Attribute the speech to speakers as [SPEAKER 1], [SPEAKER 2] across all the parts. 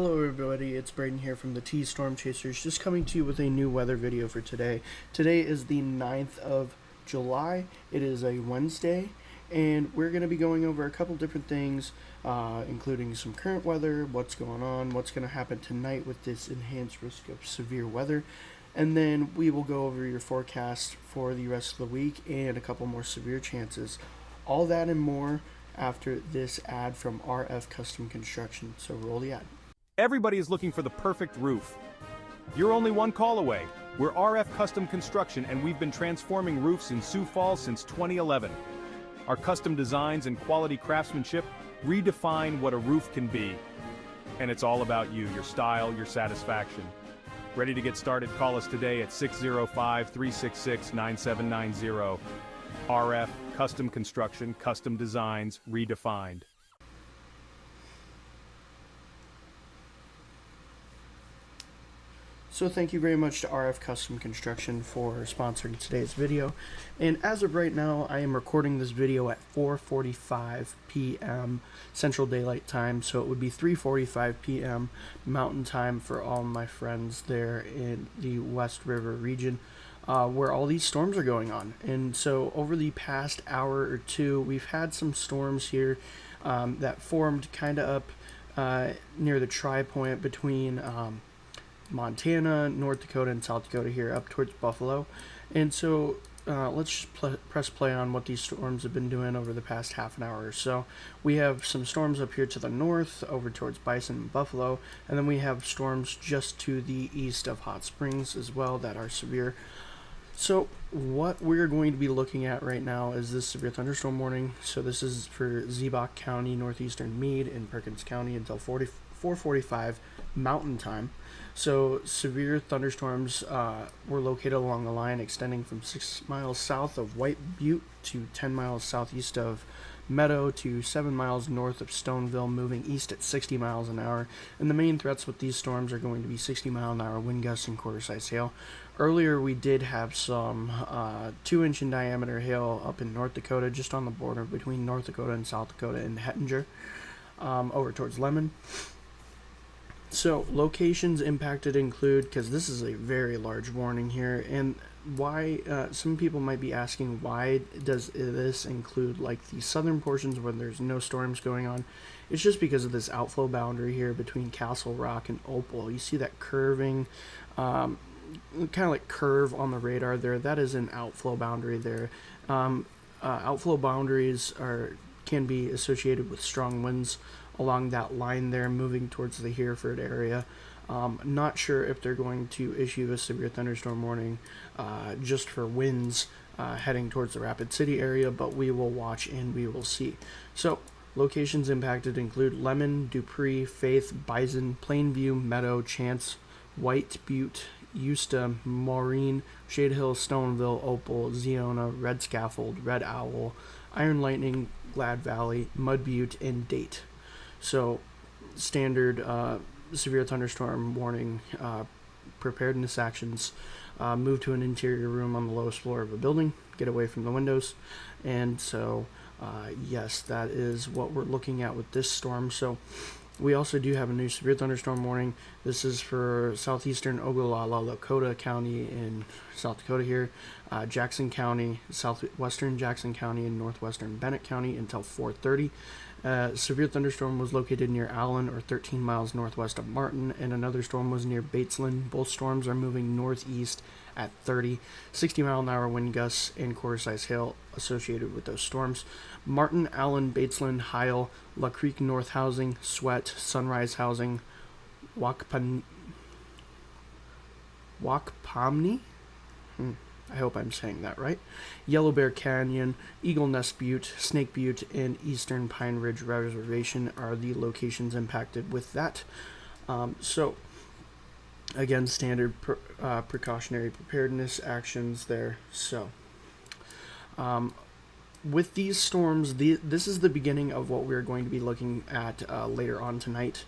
[SPEAKER 1] Hello everybody, it's Braden here from the T Storm Chasers, just coming to you with a new weather video for today. Today is the 9th of July, it is a Wednesday, and we're going to be going over a couple different things, including some current weather, what's going on, what's going to happen tonight with this enhanced risk of severe weather, and then we will go over your forecast for the rest of the week and a couple more severe chances. All that and more after this ad from RF Custom Construction, so roll the ad.
[SPEAKER 2] Everybody is looking for the perfect roof. You're only one call away. We're RF Custom Construction, and we've been transforming roofs in Sioux Falls since 2011. Our custom designs and quality craftsmanship redefine what a roof can be. And it's all about you, your style, your satisfaction. Ready to get started? Call us today at 605-366-9790. RF Custom Construction, custom designs redefined.
[SPEAKER 1] So thank you very much to RF Custom Construction for sponsoring today's video. And as of right now, I am recording this video at 4:45 p.m. Central Daylight Time, so it would be 3:45 p.m. Mountain Time for all my friends there in the West River region, where all these storms are going on. And so over the past hour or two, we've had some storms here that formed kind of up near the tri-point between Montana, North Dakota, and South Dakota here up towards Buffalo. And so let's just press play on what these storms have been doing over the past half an hour or so. We have some storms up here to the north over towards Bison and Buffalo, and then we have storms just to the east of Hot Springs as well that are severe. So what we're going to be looking at right now is this severe thunderstorm warning. So this is for Ziebach County, northeastern Meade, and Perkins County until 4:45 Mountain Time. So severe thunderstorms were located along the line extending from 6 miles south of White Butte to 10 miles southeast of Meadow to 7 miles north of Stoneville, moving east at 60 miles an hour. And the main threats with these storms are going to be 60-mile-an-hour wind gusts and quarter-size hail. Earlier we did have some 2-inch in diameter hail up in North Dakota, just on the border between North Dakota and South Dakota in Hettinger, over towards Lemon. So locations impacted include, because this is a very large warning here, and why some people might be asking, why does this include like the southern portions where there's no storms going on? It's just because of this outflow boundary here between Castle Rock and Opal. You see that curving, kind of like curve on the radar there. That is an outflow boundary there. Outflow boundaries can be associated with strong winds along that line there, moving towards the Hereford area. Not sure if they're going to issue a severe thunderstorm warning just for winds heading towards the Rapid City area, but we will watch and we will see. So locations impacted include Lemon, Dupree, Faith, Bison, Plainview, Meadow, Chance, White Butte, Eusta, Maureen, Shade Hill, Stoneville, Opal, Zeona, Red Scaffold, Red Owl, Iron Lightning, Glad Valley, Mud Butte, and Date. So standard severe thunderstorm warning preparedness actions: move to an interior room on the lowest floor of a building, get away from the windows. And so yes, that is what we're looking at with this storm. So we also do have a new severe thunderstorm warning. This is for southeastern Ogallala, Lakota County in South Dakota here, Jackson County, southwestern Jackson County, and northwestern Bennett County until 4:30. Severe thunderstorm was located near Allen, or 13 miles northwest of Martin, and another storm was near Batesland. Both storms are moving northeast at 30, 60-mile-an-hour wind gusts and quarter-size hail associated with those storms. Martin, Allen, Batesland, Heil, La Creek North Housing, Sweat, Sunrise Housing, Wakpamni? I hope I'm saying that right. Yellow Bear Canyon, Eagle Nest Butte, Snake Butte, and Eastern Pine Ridge Reservation are the locations impacted with that. So, again, standard precautionary preparedness actions there. So, with these storms, this is the beginning of what we're going to be looking at later on tonight.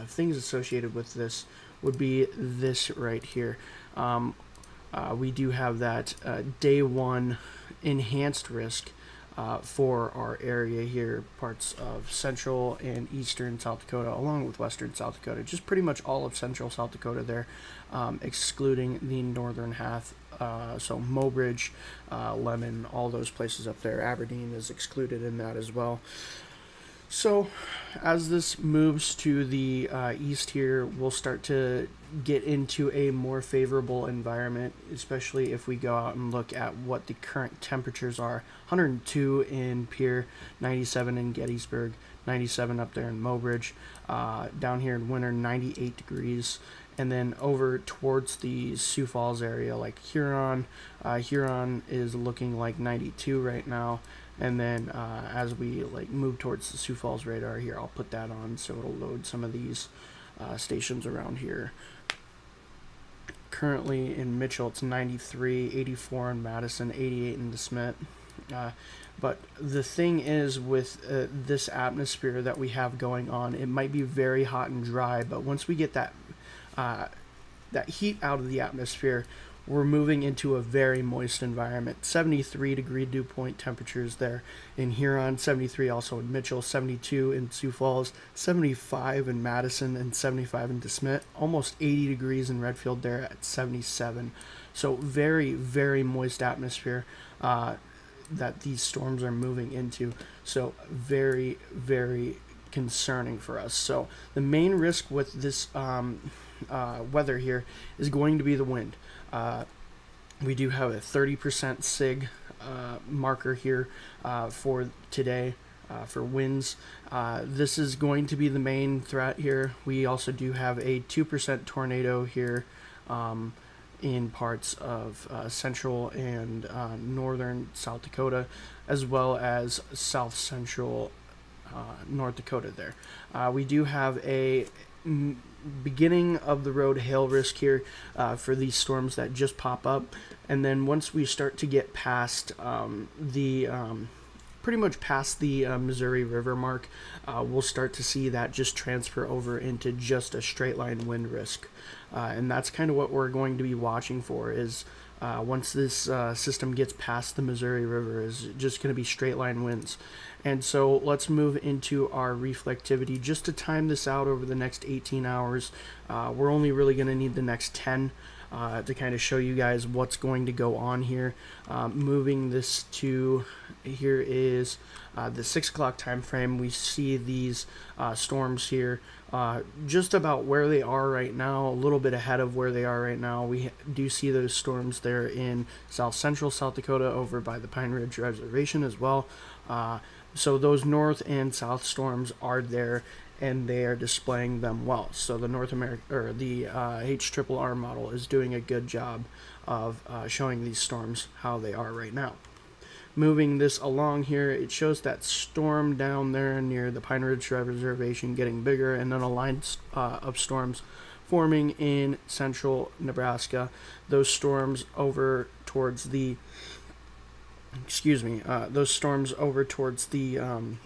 [SPEAKER 1] Things associated with this would be this right here. We do have that day one enhanced risk for our area here, parts of central and eastern South Dakota, along with western South Dakota, just pretty much all of central South Dakota there, excluding the northern half. So Mobridge, Lemon, all those places up there. Aberdeen is excluded in that as well. So as this moves to the east here, we'll start to get into a more favorable environment, especially if we go out and look at what the current temperatures are. 102 in Pierre, 97 in Gettysburg, 97 up there in Mobridge, down here in winter 98 degrees. And then over towards the Sioux Falls area, like Huron, Huron is looking like 92 right now. And then as we like move towards the Sioux Falls radar here, I'll put that on so it'll load some of these stations around here. Currently in Mitchell, it's 93, 84 in Madison, 88 in DeSmet. But the thing is with this atmosphere that we have going on, it might be very hot and dry, but once we get that heat out of the atmosphere, we're moving into a very moist environment. 73 degree dew point temperatures there in Huron, 73 also in Mitchell, 72 in Sioux Falls, 75 in Madison, and 75 in DeSmet. Almost 80 degrees in Redfield there at 77. So very, very moist atmosphere that these storms are moving into. So very, very concerning for us. So the main risk with this weather here is going to be the wind. We do have a 30% SIG marker here for today for winds. This is going to be the main threat here. We also do have a 2% tornado here in parts of central and northern South Dakota, as well as south central North Dakota there. We do have a beginning of the road hail risk here for these storms that just pop up, and then once we start to get past pretty much past the Missouri River mark, we'll start to see that just transfer over into just a straight line wind risk, and that's kind of what we're going to be watching for is once this system gets past the Missouri River, is just going to be straight line winds. And so let's move into our reflectivity just to time this out over the next 18 hours. We're only really going to need the next 10 to kind of show you guys what's going to go on here. Moving this to here is the 6 o'clock time frame. We see these storms here just about where they are right now, a little bit ahead of where they are right now. We do see those storms there in south central South Dakota over by the Pine Ridge Reservation as well. So those north and south storms are there, and they are displaying them well. So the North America or the HRRR model is doing a good job of showing these storms how they are right now. Moving this along here, it shows that storm down there near the Pine Ridge Reservation getting bigger, and then a line of storms forming in central Nebraska. Those storms over towards the those storms over towards the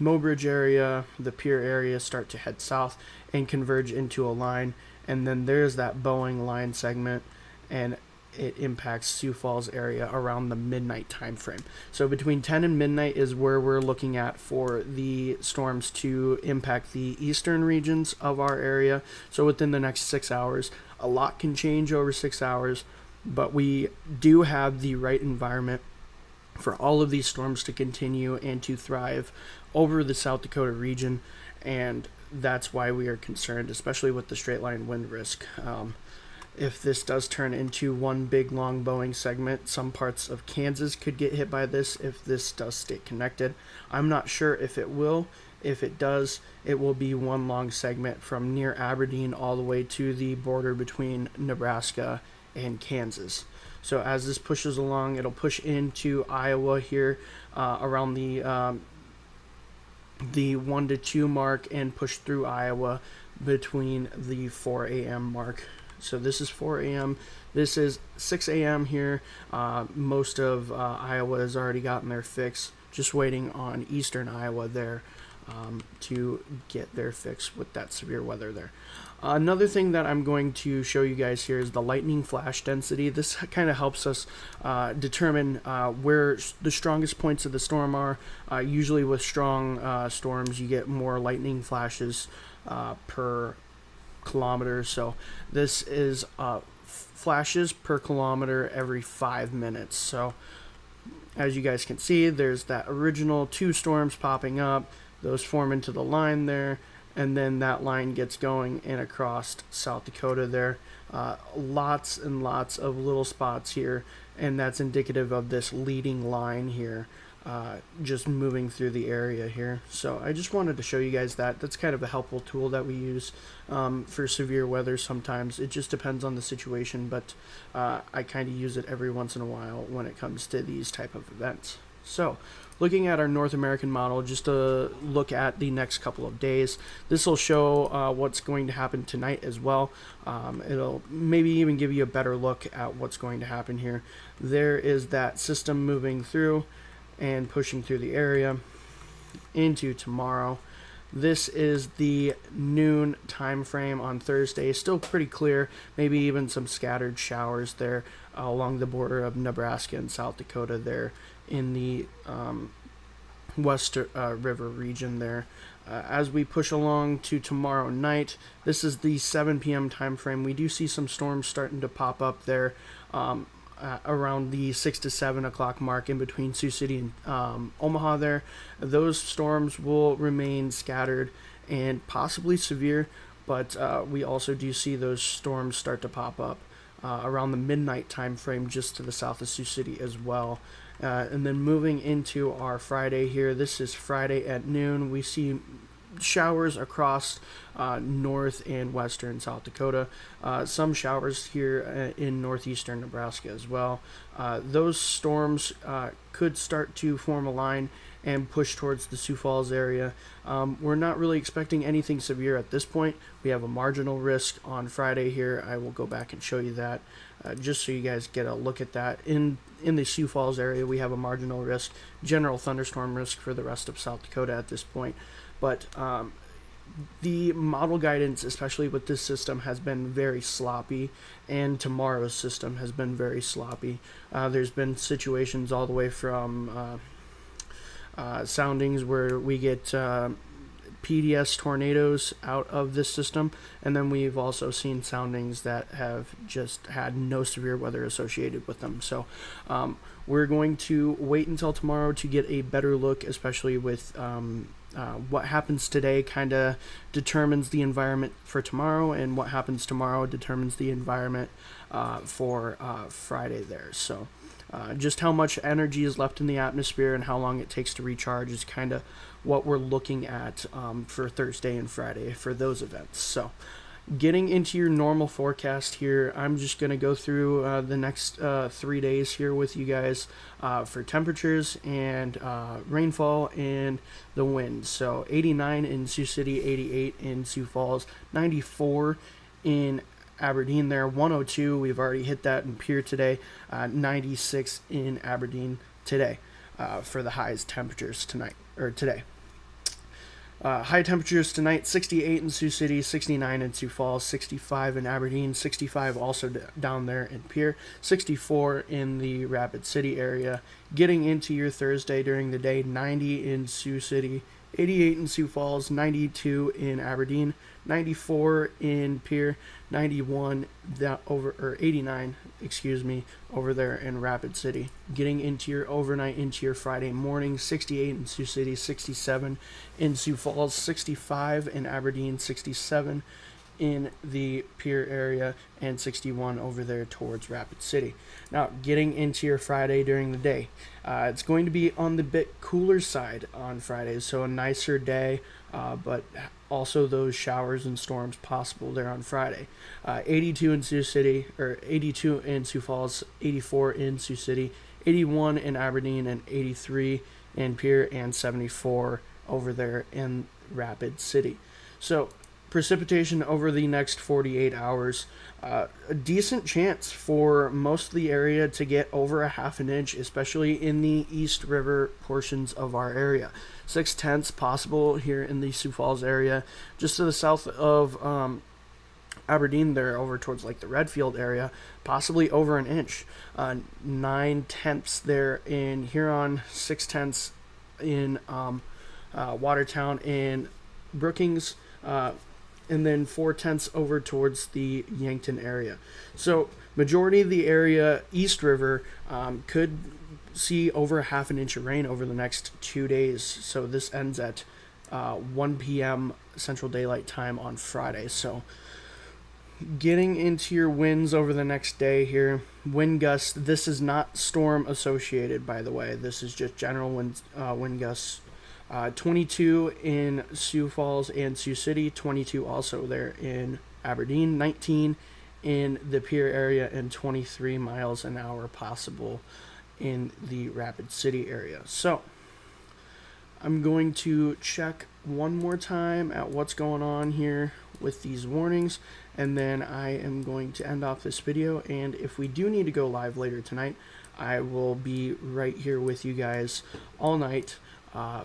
[SPEAKER 1] Mobridge area, the Pierre area, start to head south and converge into a line, and then there's that Boeing line segment, and it impacts Sioux Falls area around the midnight time frame. So between 10 and midnight is where we're looking at for the storms to impact the eastern regions of our area. So within the next 6 hours, a lot can change over 6 hours, but we do have the right environment for all of these storms to continue and to thrive over the South Dakota region, and that's why we are concerned, especially with the straight line wind risk. If this does turn into one big long Boeing segment, some parts of Kansas could get hit by this if this does stay connected. I'm not sure if it will. If it does, it will be one long segment from near Aberdeen all the way to the border between Nebraska and Kansas. So as this pushes along, it'll push into Iowa here around the 1 to 2 mark and push through Iowa between the 4 a.m. mark. So this is 4 a.m. This is 6 a.m. here. Most of Iowa has already gotten their fix. Just waiting on eastern Iowa there to get their fix with that severe weather there. Another thing that I'm going to show you guys here is the lightning flash density. This kind of helps us determine where the strongest points of the storm are. Usually with strong storms, you get more lightning flashes per kilometer. So this is flashes per kilometer every 5 minutes. So as you guys can see, there's that original 2 storms popping up. Those form into the line there, and then that line gets going and across South Dakota there. Lots and lots of little spots here, and that's indicative of this leading line here, just moving through the area here. So I just wanted to show you guys that. That's kind of a helpful tool that we use for severe weather sometimes. It just depends on the situation, but I kind of use it every once in a while when it comes to these type of events. So looking at our North American model, just to look at the next couple of days, this will show what's going to happen tonight as well. It'll maybe even give you a better look at what's going to happen here. There is that system moving through and pushing through the area into tomorrow. This is the noon time frame on Thursday. Still pretty clear, maybe even some scattered showers there along the border of Nebraska and South Dakota there in the West River region there. As we push along to tomorrow night, this is the 7 p.m. time frame. We do see some storms starting to pop up there around the 6 to 7 o'clock mark in between Sioux City and Omaha there. Those storms will remain scattered and possibly severe, but we also do see those storms start to pop up around the midnight time frame just to the south of Sioux City as well. And then moving into our Friday here, this is Friday at noon. We see showers across north and western South Dakota. Some showers here in northeastern Nebraska as well. Those storms could start to form a line and push towards the Sioux Falls area. We're not really expecting anything severe at this point. We have a marginal risk on Friday here. I will go back and show you that just so you guys get a look at that. In the Sioux Falls area, we have a marginal risk, general thunderstorm risk for the rest of South Dakota at this point. But the model guidance, especially with this system, has been very sloppy, and tomorrow's system has been very sloppy. There's been situations all the way from soundings where we get PDS tornadoes out of this system, and then we've also seen soundings that have just had no severe weather associated with them. So we're going to wait until tomorrow to get a better look, especially with what happens today kind of determines the environment for tomorrow, and what happens tomorrow determines the environment for Friday there. So just how much energy is left in the atmosphere and how long it takes to recharge is kind of what we're looking at for Thursday and Friday for those events. So getting into your normal forecast here, I'm just going to go through the next 3 days here with you guys for temperatures and rainfall and the wind. So 89 in Sioux City, 88 in Sioux Falls, 94 in Aberdeen there, 102, we've already hit that in Pierre today, 96 in Aberdeen today for the highest temperatures today. High temperatures tonight, 68 in Sioux City, 69 in Sioux Falls, 65 in Aberdeen, 65 also down there in Pierre, 64 in the Rapid City area. Getting into your Thursday during the day, 90 in Sioux City, 88 in Sioux Falls, 92 in Aberdeen, 94 in Pierre, 89 over there in Rapid City. Getting into your overnight, into your Friday morning, 68 in Sioux City, 67 in Sioux Falls, 65 in Aberdeen, 67 in the Pierre area, and 61 over there towards Rapid City. Now, getting into your Friday during the day, it's going to be on the bit cooler side on Friday, so a nicer day, but also those showers and storms possible there on Friday. 82 in Sioux City, or 82 in Sioux Falls, 84 in Sioux City, 81 in Aberdeen, and 83 in Pierre, and 74 over there in Rapid City. So precipitation over the next 48 hours, a decent chance for most of the area to get over a half an inch, especially in the East River portions of our area. 6/10 possible here in the Sioux Falls area, just to the south of Aberdeen there over towards like the Redfield area, possibly over an inch. 9/10 there in Huron, 6/10 in Watertown and Brookings, and then 4/10 over towards the Yankton area. So majority of the area, East River, could see over half an inch of rain over the next 2 days. So this ends at 1 p.m. Central Daylight Time on Friday. So getting into your winds over the next day here, wind gusts. This is not storm associated, by the way. This is just general wind gusts. 22 in Sioux Falls and Sioux City, 22 also there in Aberdeen, 19 in the Pierre area, and 23 miles an hour possible in the Rapid City area. So I'm going to check one more time at what's going on here with these warnings, and then I am going to end off this video. And if we do need to go live later tonight, I will be right here with you guys all night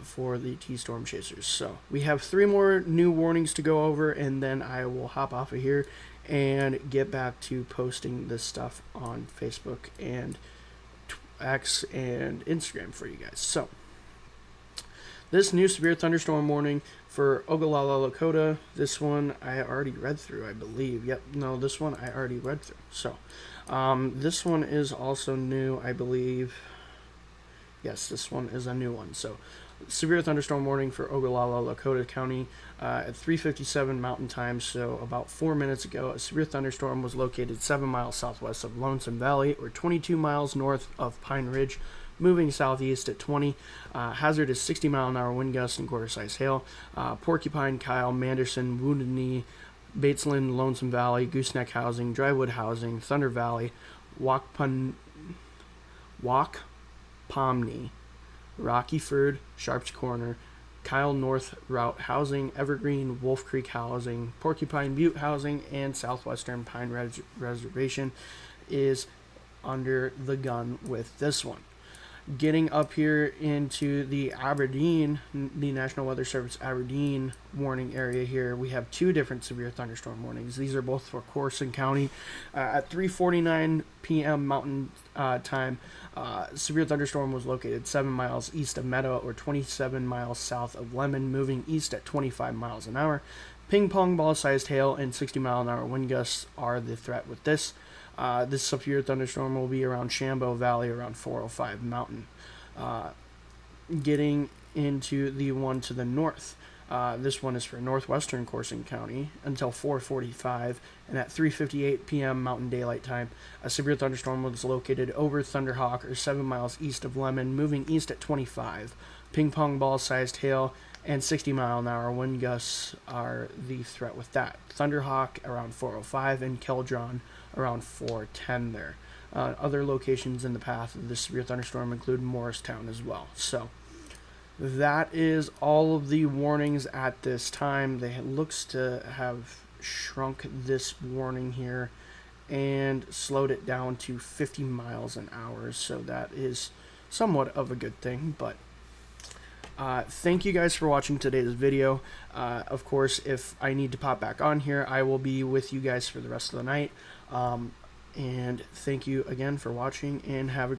[SPEAKER 1] for the T-Storm Chasers. So we have 3 more new warnings to go over, and then I will hop off of here and get back to posting this stuff on Facebook and X and Instagram for you guys. So this new severe thunderstorm warning for Ogallala, Lakota, this one I already read through, I believe. Yep, no, this one I already read through. So this one is also new, I believe. Yes, this one is a new one. So severe thunderstorm warning for Ogallala, Lakota County at 3:57 Mountain Time. So about 4 minutes ago, a severe thunderstorm was located 7 miles southwest of Lonesome Valley, or 22 miles north of Pine Ridge, moving southeast at 20. Hazard is 60-mile-an-hour wind gusts and quarter-size hail. Porcupine, Kyle, Manderson, Wounded Knee, Batesland, Lonesome Valley, Gooseneck Housing, Drywood Housing, Thunder Valley, Pomney, Rockyford, Sharps Corner, Kyle North Route Housing, Evergreen, Wolf Creek Housing, Porcupine Butte Housing, and Southwestern Pine Reservation is under the gun with this one. Getting up here into the Aberdeen, the National Weather Service Aberdeen warning area here, we have 2 different severe thunderstorm warnings. These are both for Corson County. At 3:49 p.m. Mountain Time, severe thunderstorm was located 7 miles east of Meadow, or 27 miles south of Lemon, moving east at 25 miles an hour. Ping pong ball-sized hail and 60-mile-an-hour wind gusts are the threat with this. This severe thunderstorm will be around Shambo Valley, around 405 Mountain. Getting into the one to the north. This one is for northwestern Corson County until 4:45, and at 3:58 p.m. Mountain Daylight Time, a severe thunderstorm was located over Thunderhawk, or 7 miles east of Lemon, moving east at 25. Ping pong ball-sized hail and 60-mile-an-hour wind gusts are the threat with that. Thunderhawk around 4:05 and Keldron around 4:10 there. Other locations in the path of this severe thunderstorm include Morristown as well. So that is all of the warnings at this time. They looks to have shrunk this warning here and slowed it down to 50 miles an hour. So that is somewhat of a good thing, but thank you guys for watching today's video. Of course, if I need to pop back on here, I will be with you guys for the rest of the night. And thank you again for watching, and have a